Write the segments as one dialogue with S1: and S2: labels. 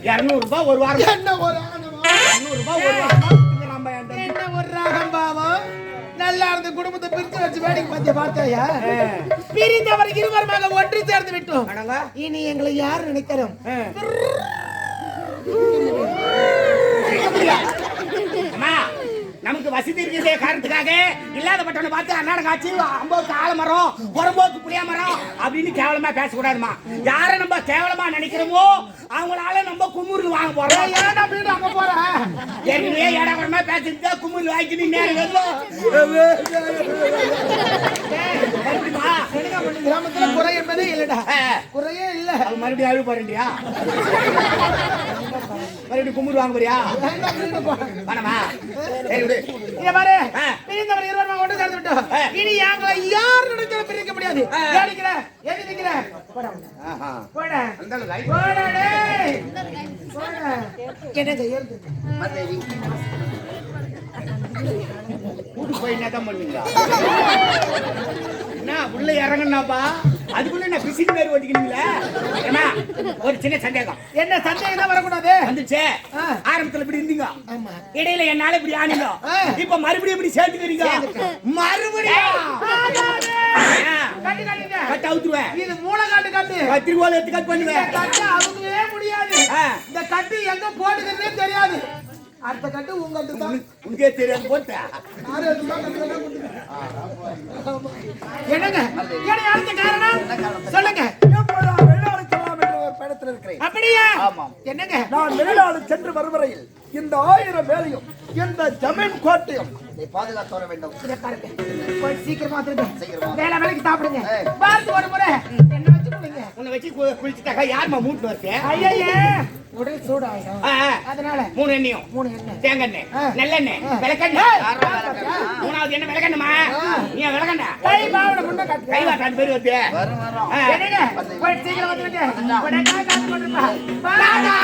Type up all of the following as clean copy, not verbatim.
S1: 200 ரூபாய் ஒரு வாரம்.
S2: என்ன ஒரு ஆணவம்?
S1: 200 ரூபாய் ஒரு வாரம்.
S2: என்ன ஒரு ராகம் பாவம்? நல்லா இருந்த குடும்பத்தை பிரிச்சு வச்சு வேடிக்கை பார்த்து பார்த்தாயா? பிரிந்தவர் இருவருமாக ஒன்று சேர்ந்து விட்டோம். இனி எங்களை யார் நினைக்கிறோம்?
S1: நமக்கு வசதி இருக்கிறதே காரணத்துக்காக இல்லாதப்பட்டவனை பார்த்து அண்ணாட காட்சி அம்போக்கு ஆலமரம் உரம்போக்கு புளிய மரம் அப்படின்னு கேவலமா பேசக்கூடாதுமா. யாரை நம்ம கேவலமா நினைக்கிறோமோ அவங்களால நம்ம குமுறுக்கு வாங்க போறோம்.
S2: ஏன்னா வீடு அங்க போற
S1: ஏற்கனவே ஏடாகுறமா பேசிட்டு குமுறு வாங்கிட்டு நேரம்
S2: கிராமத்துல குறை என்பதே இல்லடா. குறையே இல்ல.
S1: மறுபடியும் அழுவு போறியா? மறுபடியும் குமுறு வாங்க போறியா? வேணாமா? சரி விடு.
S2: இங்க பாரு, பிரிந்தவர் இருவருமாக ஒன்று சேர்ந்து விட்டோம். இனி எங்களை யார் நினைச்சாலும் பிரிக்க முடியாது. நிக்கிற எது நிக்கிற போடா போடா போடா டேய் போடா. என்ன செய்யறது?
S1: கூட்டு போய் என்னதான் பண்ணுவீங்களா? என்ன உள்ள இறங்கணும்னாப்பா அதுக்குள்ள என்ன பிசின் மாதிரி ஓட்டிக்கணுங்களா? ஏன்னா ஒரு சின்ன சந்தேகம்.
S2: என்ன சந்தேகம் தான் வரக்கூடாது.
S1: வந்துச்சே ஆரம்பத்துல இப்படி இருந்தீங்க, இடையில என்னால இப்படி ஆனீங்க, இப்ப மறுபடியும் இப்படி சேர்த்துக்கிறீங்க. மறுபடியும் கட்டு அவுத்துருவேன்.
S2: இது மூளை காட்டு காட்டு
S1: கத்திரிக்கோல் எடுத்து கட் பண்ணுவேன்.
S2: கட்டு அவுக்கவே முடியாது. இந்த கட்டு எங்க போடுதுன்னே தெரியாது. அடுத்த கட்டு உங்க கட்டு தான்.
S1: உங்களுக்கே தெரியாது போட்ட.
S2: என்னங்க என்ன அடுத்த காரணம் சொல்லுங்க. அப்படியா? என்னங்க
S3: நான் வெளிநாடு சென்று வருவரையில் இந்த 1000 வேலையும் இந்த ஜமீன் கோட்டையும் பாதுகாத்து வர வேண்டும்.
S2: சீக்கிரமா வேலை வேலைக்கு சாப்பிடுங்க. பார்த்து ஒரு முறை என்ன வச்சு குளிங்க.
S1: உன்னை வச்சு குளிச்சுட்டாக்கா யாருமா மூட்டு வரது?
S2: ஐயா உடல் சூடாயிடும். அதனால
S1: 3 எண்ணெயும்
S2: 3 எண்ணெய்
S1: தேங்காய் எண்ணெய் நல்லெண்ணெய் விளக்கெண்ணெய். 3வது என்ன விளக்கெண்ணுமா? நீ விளக்கெண்ணெய்
S2: கை பாவட முன்ன கட்டு
S1: கை வாட்டான் பேர் வருது.
S2: என்னங்க போய் சீக்கிரம் வந்துருங்க. உடனே காசு போடுப்பா. பாடா பாடா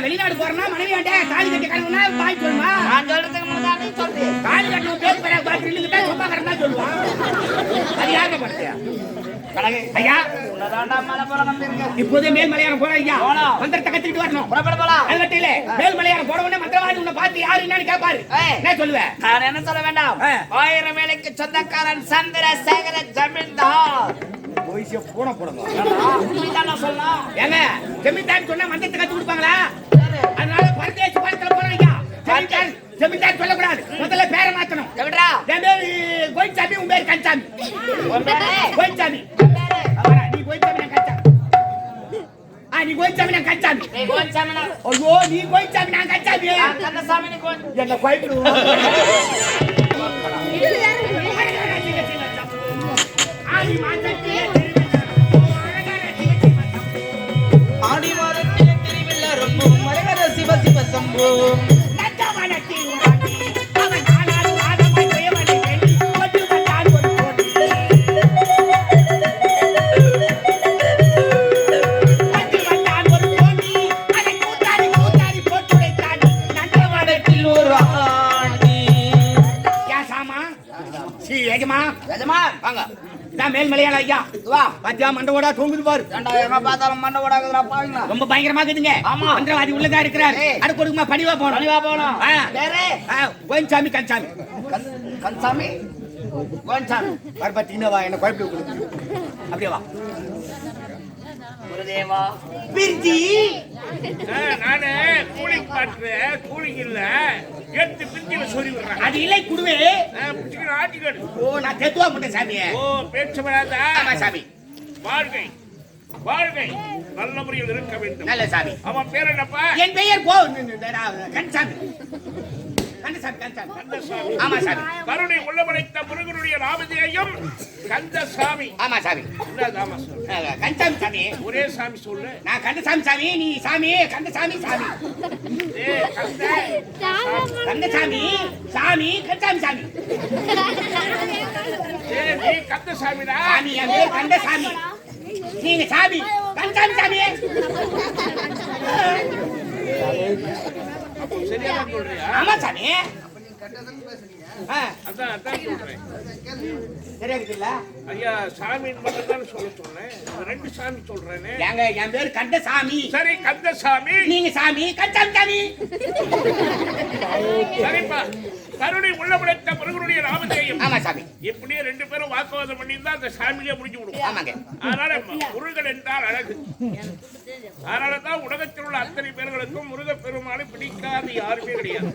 S2: வெளிநாடு போறனா மனைவி தாலி கட்டி கணவனா பாய் சொல்லுமா? நான் சொல்றதுக்கு முன்னாடி சொல்லு. தாலி கட்டணும் பேர் பேர பாத்து நின்னுட்டா சும்மா கரெக்ட்டா சொல்லுவான். அது யாரே பண்றியா? ஐயா உன்னதாண்டா மலைபுரம் வந்திருக்க. இப்போதே மேல் மலையாளம் போற ஐயா. மந்திரத்தை கத்திட்டு வரணும். புறப்பட போலாம். அதுல மேல் மலையாளம் போற உடனே மந்திரவாதி உன்னை பார்த்து யாரு என்னன்னு கேட்பாரு. என்ன சொல்லுவேன்?
S3: நான் என்ன சொல்ல வேண்டாம். 1000 வேலைக்கு சொந்தக்காரன் சந்திரசேகர ஜமீன்தார்.
S1: போய்ஸ போன போடுங்க.
S3: நீதான் சொல்லணும்.
S1: ஏங்க ஜமீன்தார் சொன்னா மந்திரத்தை கத்து கொடுப்பாங்களா? அதனால பரதேசி பாத்துல போறோம் ஐயா. ஜமீன்தார் சொல்ல கூடாது. முதல்ல பேரை மாத்தணும். எப்படிடா? என் பேரு கோயிச்சாமி, உன் பேரு கஞ்சாமி. உன் பேரு கோயிச்சாமி. நீ கோயிச்சாமி நான் கஞ்சாமி. நீ கோயிச்சாமி நான் கஞ்சாமி. நீ கோயிச்சாமி நான் ஐயோ நீ கோயிச்சாமி நான் கஞ்சாமி. கந்தசாமி நீ கோய் என்ன கோயிடு. ஆடி மாதத்திலே ஆடி மாதத்திலே திருவிழா ரொம்ப மரகத சிவ சிவ சம்போ நட்டவனத்தி வாடி அவன் ஆனால ஆதமாய் தேவனை வேண்டி ஒட்டு வந்தான் ஒரு கோடி ஒட்டு வந்தான் ஒரு கோடி அதை கூத்தாடி கூத்தாடி போட்டு வைத்தான் நட்டவனத்தில் ஒரு ஆண்டி. யா சாமா சி எஜமா எஜமா வாங்க. மேல் மலையாள ஐயா வா பாத்தியா மண்டவோடா தூங்குது பாரு.
S3: எங்க பார்த்தாலும் மண்டவோடா இருக்குதுடா பாருங்க.
S1: ரொம்ப பயங்கரமா இருக்குதுங்க. ஆமா மந்திரவாதி உள்ளதா இருக்கிறார். அடுத்து கொடுக்குமா பணிவா போணும். பணிவா போணும். வேற கோயின்சாமி கன்சாமி கன்சாமி கோயின்சாமி வர பாத்தீங்கன்னா வா என்ன கோயிப்பு கொடுக்கு. அப்படியே வா
S3: குருதேவா
S1: பிரிஜி.
S4: நானே கூலிங் பாட்டுறேன். கூலிங் இல்ல எடுத்து பிரிஞ்சில சொல்லி விடுறேன்.
S1: அது இல்லை குடுவே
S4: பிடிச்சிக்கிற ஆட்டிக்கடு.
S1: ஓ நான் தெத்துவா முட்டேன் சாமியே.
S4: ஓ பேச்சு வராதா?
S1: ஆமா சாமி.
S4: வாழ்கை வாழ்கை நல்ல முறையில் இருக்க வேண்டும்.
S1: நல்ல சாமி.
S4: அவன் பேர் என்னப்பா?
S1: என் பெயர் கோ கன்சாமி. கந்தசாமி கந்தசாமி. ஆமா சாமி.
S4: கருணை உள்ளமடைத்த முருகனுடைய நாமதேயம் கந்தசாமி.
S1: ஆமா சாமி.
S4: ஆமா சாமி.
S1: கந்தசாமி சாமி.
S4: ஒரே சாமி சொல்லு.
S1: நான் கந்தசாமி சாமி, நீ சாமி கந்தசாமி சாமி. கந்தசாமி சாமி கந்தசாமி சாமி.
S4: நீ கந்தசாமிடா.
S1: சாமி என் பேர் கந்தசாமி. நீங்க சாமி கந்தசாமி சாமி.
S4: சரியா சொல்றியா?
S1: ஆமா சாமி.
S4: அதான் அதான் சொல்றேன்.
S1: சரியா இருக்குல்ல?
S4: ஐயா சாமின்னு மட்டும் தான் சொல்ல சொன்னேன். ரெண்டு சாமி சொல்றேனே.
S1: ஏங்க என் பேரு கந்தசாமி.
S4: சரி கந்தசாமி.
S1: நீங்க சாமி கந்தசாமி.
S4: சரிப்பா. கருணை உள்ள படைத்த முருகனுடைய ராமதேயம்.
S1: ஆமா சாமி.
S4: இப்படியே ரெண்டு பேரும் வாக்குவாதம் பண்ணியிருந்தா அந்த சாமியிலே முடிஞ்சு விடுவோம்.
S1: ஆமாங்க.
S4: அதனால முருகன் என்றால் அழகு. அதனாலதான் உலகத்தில் உள்ள அத்தனை பேர்களுக்கும் முருக பெருமானை பிடிக்காத யாருமே கிடையாது.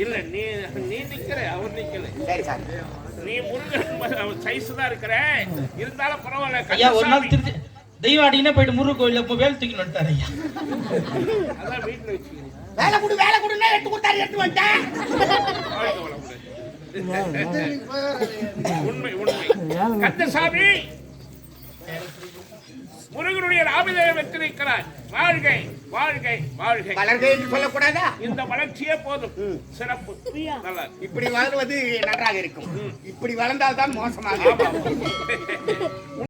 S4: இல்ல நீ நிக்கிற அவர் நிக்கல.
S1: சரி சார்.
S4: நீ முருகன் சைஸ் தான் இருக்கிற இருந்தாலும் பரவாயில்ல.
S2: ஐயா ஒரு நாள் திருச்சி தெய்வாடினா போயிட்டு முருகன் கோயில வேலை தூக்கி வந்துட்டாரு ஐயா.
S4: அதான் வீட்டுல வச்சுக்கணும்.
S1: வேலை கொடுன்னா எடுத்து கொடுத்தாரு எடுத்து வந்துட்டேன்.
S4: உண்மை உண்மை. கந்தசாமி முருகனுடைய ராமதேவன் வெற்றிருக்கிறார். வாழ்கை வாழ்கை வாழ்கை.
S1: வளர்கை என்று சொல்லக்கூடாதா?
S4: இந்த வளர்ச்சியே போதும். சிறப்பு. நல்லா
S1: இப்படி வளர்வது நன்றாக இருக்கும். இப்படி வளர்ந்தால்தான் மோசமாக.